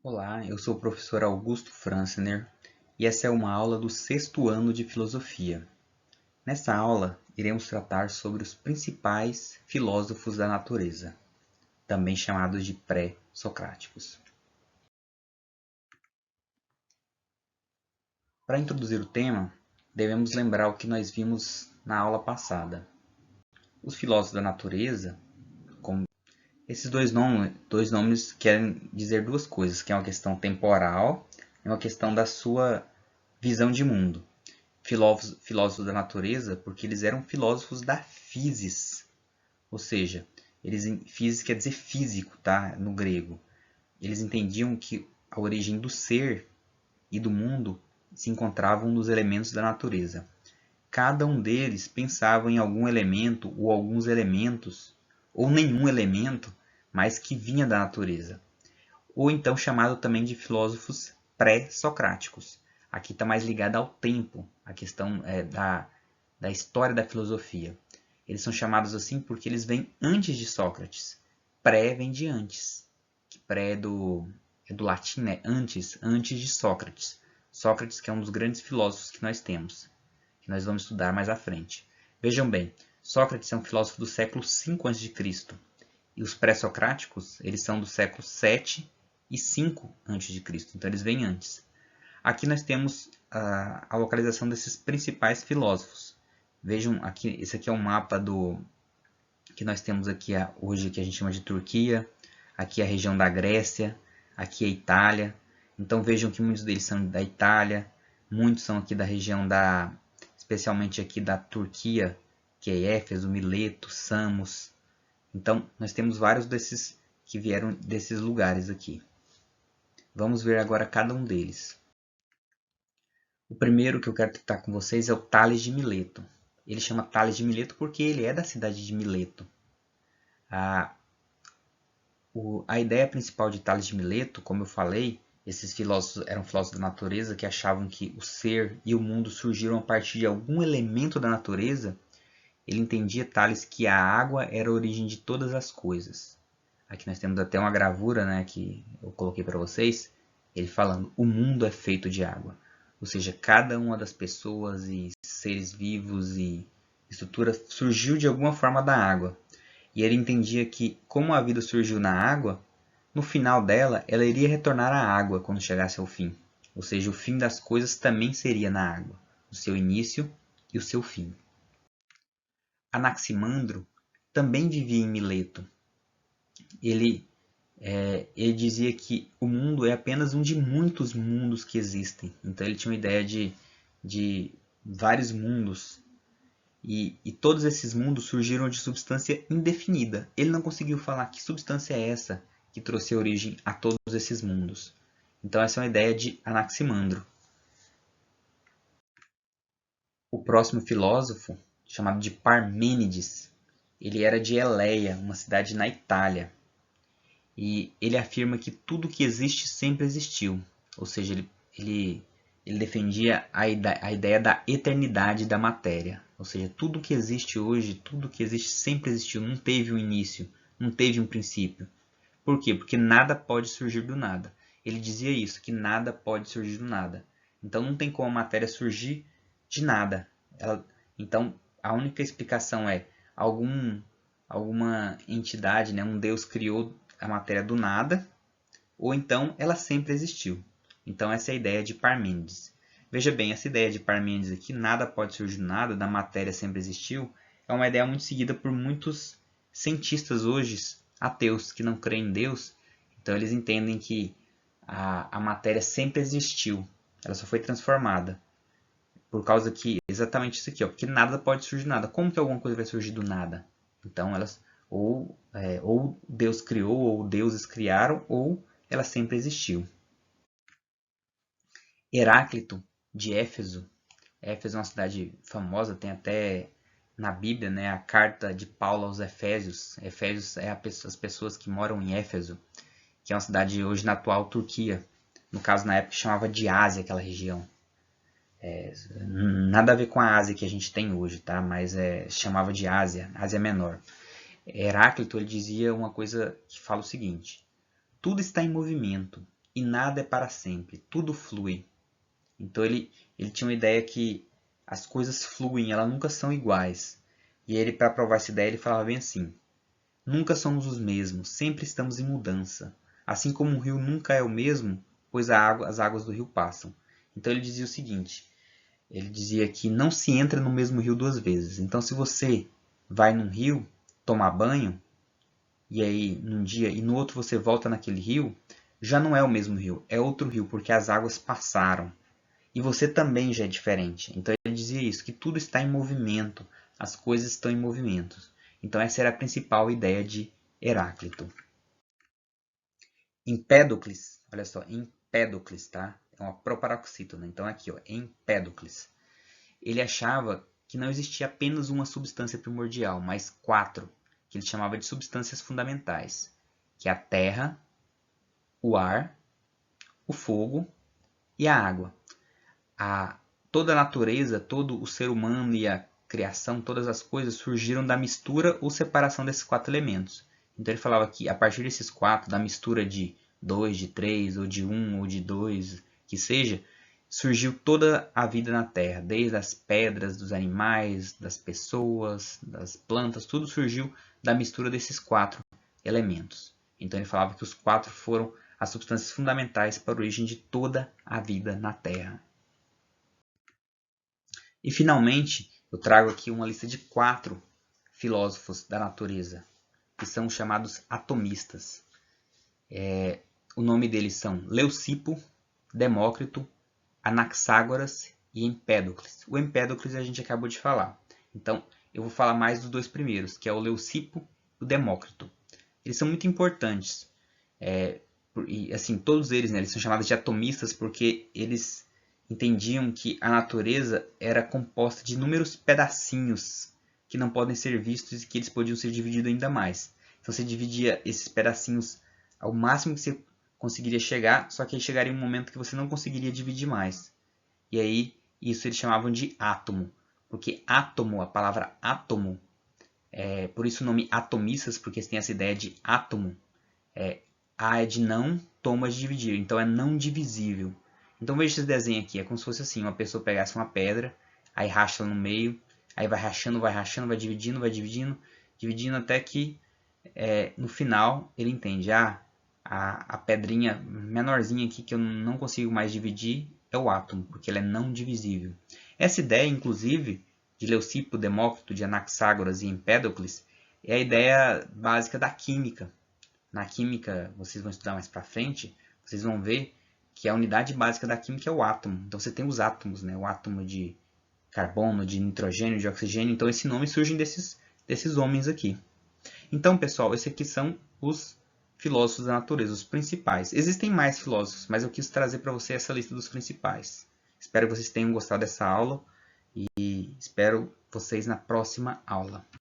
Olá, eu sou o professor Augusto Francener e essa é uma aula do sexto ano de Filosofia. Nessa aula, iremos tratar sobre os principais filósofos da natureza, também chamados de pré-socráticos. Para introduzir o tema, devemos lembrar o que nós vimos na aula passada. Os filósofos da natureza, esses dois nomes querem dizer duas coisas, que é uma questão temporal e uma questão da sua visão de mundo. Filósofos da natureza, porque eles eram filósofos da physis, ou seja, physis quer dizer físico, tá? No grego. Eles entendiam que a origem do ser e do mundo se encontravam nos elementos da natureza. Cada um deles pensava em algum elemento ou alguns elementos, ou nenhum elemento, mas que vinha da natureza. Ou então chamado também de filósofos pré-socráticos. Aqui está mais ligado ao tempo, a questão da história da filosofia. Eles são chamados assim porque eles vêm antes de Sócrates. Pré vem de antes. Que pré é do latim, né? Antes de Sócrates. Sócrates, que é um dos grandes filósofos que nós temos, que nós vamos estudar mais à frente. Vejam bem, Sócrates é um filósofo do século V a.C. E os pré-socráticos, eles são do século 7 e 5 a.C. Então eles vêm antes. Aqui nós temos a localização desses principais filósofos. Vejam, aqui, esse aqui é um mapa que nós temos aqui hoje, que a gente chama de Turquia. Aqui é a região da Grécia, aqui é a Itália. Então vejam que muitos deles são da Itália, muitos são aqui da região especialmente aqui da Turquia, que é Éfeso, Mileto, Samos. Então nós temos vários desses que vieram desses lugares aqui. Vamos ver agora cada um deles. O primeiro que eu quero tratar com vocês é o Tales de Mileto. Ele chama Tales de Mileto porque ele é da cidade de Mileto. A ideia principal de Tales de Mileto, como eu falei, esses filósofos eram filósofos da natureza que achavam que o ser e o mundo surgiram a partir de algum elemento da natureza. Ele entendia, Tales, que a água era a origem de todas as coisas. Aqui nós temos até uma gravura, né, que eu coloquei para vocês, ele falando, o mundo é feito de água. Ou seja, cada uma das pessoas e seres vivos e estrutura surgiu de alguma forma da água. E ele entendia que, como a vida surgiu na água, no final dela, ela iria retornar à água quando chegasse ao fim. Ou seja, o fim das coisas também seria na água, o seu início e o seu fim. Anaximandro também vivia em Mileto. Ele dizia que o mundo é apenas um de muitos mundos que existem. Então ele tinha uma ideia de vários mundos. E todos esses mundos surgiram de substância indefinida. Ele não conseguiu falar que substância é essa que trouxe origem a todos esses mundos. Então essa é uma ideia de Anaximandro. O próximo filósofo, chamado de Parmênides, ele era de Eleia, uma cidade na Itália. E ele afirma que tudo que existe sempre existiu. Ou seja, ele defendia a ideia da eternidade da matéria. Ou seja, tudo que existe hoje, tudo que existe sempre existiu. Não teve um início, não teve um princípio. Por quê? Porque nada pode surgir do nada. Ele dizia isso, que nada pode surgir do nada. Então não tem como a matéria surgir de nada. Então a única explicação é alguma entidade, né, um Deus criou a matéria do nada, ou então ela sempre existiu. Então essa é a ideia de Parmênides. Veja bem, essa ideia de Parmênides aqui, nada pode surgir do nada, da matéria sempre existiu, é uma ideia muito seguida por muitos cientistas hoje, ateus, que não creem em Deus. Então eles entendem que a matéria sempre existiu, ela só foi transformada. Por causa que, exatamente isso aqui, ó, porque nada pode surgir do nada. Como que alguma coisa vai surgir do nada? Então elas ou Deus criou, ou deuses criaram, ou ela sempre existiu. Heráclito, de Éfeso. Éfeso é uma cidade famosa, tem até na Bíblia, né, a carta de Paulo aos Efésios. Efésios é as pessoas que moram em Éfeso, que é uma cidade hoje na atual Turquia. No caso, na época, chamava de Ásia aquela região. Nada a ver com a Ásia que a gente tem hoje, tá? Mas chamava de Ásia, Ásia Menor. Heráclito ele dizia uma coisa que fala o seguinte: tudo está em movimento, e nada é para sempre, tudo flui. Então ele tinha uma ideia que as coisas fluem, elas nunca são iguais. E ele, para provar essa ideia, ele falava bem assim: nunca somos os mesmos, sempre estamos em mudança. Assim como um rio nunca é o mesmo, pois as águas do rio passam. Então ele dizia o seguinte: ele dizia que não se entra no mesmo rio duas vezes. Então se você vai num rio tomar banho, e aí num dia e no outro você volta naquele rio, já não é o mesmo rio, é outro rio, porque as águas passaram. E você também já é diferente. Então ele dizia isso, que tudo está em movimento, as coisas estão em movimento. Então essa era a principal ideia de Heráclito. Empédocles, olha só, Empédocles, tá? É uma proparoxítona, então aqui, ó, Empédocles. Ele achava que não existia apenas uma substância primordial, mas quatro, que ele chamava de substâncias fundamentais, que é a terra, o ar, o fogo e a água. Toda a natureza, todo o ser humano e a criação, todas as coisas surgiram da mistura ou separação desses quatro elementos. Então ele falava que a partir desses quatro, da mistura de dois, de três, ou de um, ou de dois, que seja, surgiu toda a vida na Terra, desde as pedras, dos animais, das pessoas, das plantas, tudo surgiu da mistura desses quatro elementos. Então ele falava que os quatro foram as substâncias fundamentais para a origem de toda a vida na Terra. E finalmente, eu trago aqui uma lista de 4 filósofos da natureza, que são chamados atomistas. O nome deles são Leucipo, Demócrito, Anaxágoras e Empédocles. O Empédocles a gente acabou de falar. Então, eu vou falar mais dos dois primeiros, que é o Leucipo e o Demócrito. Eles são muito importantes. E assim, todos eles, né, eles são chamados de atomistas porque eles entendiam que a natureza era composta de inúmeros pedacinhos que não podem ser vistos e que eles podiam ser divididos ainda mais. Então você dividia esses pedacinhos ao máximo que você conseguiria chegar, só que aí chegaria um momento que você não conseguiria dividir mais. E aí isso eles chamavam de átomo, porque átomo, a palavra átomo, por isso o nome atomistas, porque eles têm essa ideia de átomo. A é de não, tomo é de dividir, então é não divisível. Então veja esse desenho aqui, é como se fosse assim, uma pessoa pegasse uma pedra, aí racha ela no meio, aí vai rachando, vai dividindo, dividindo até que no final ele entende, a pedrinha menorzinha aqui que eu não consigo mais dividir é o átomo, porque ele é não divisível. Essa ideia, inclusive, de Leucipo, Demócrito, de Anaxágoras e Empédocles, é a ideia básica da química. Na química, vocês vão estudar mais para frente, vocês vão ver que a unidade básica da química é o átomo. Então você tem os átomos, né? O átomo de carbono, de nitrogênio, de oxigênio. Então esse nome surge desses homens aqui. Então, pessoal, esses aqui são os filósofos da natureza, os principais. Existem mais filósofos, mas eu quis trazer para você essa lista dos principais. Espero que vocês tenham gostado dessa aula e espero vocês na próxima aula.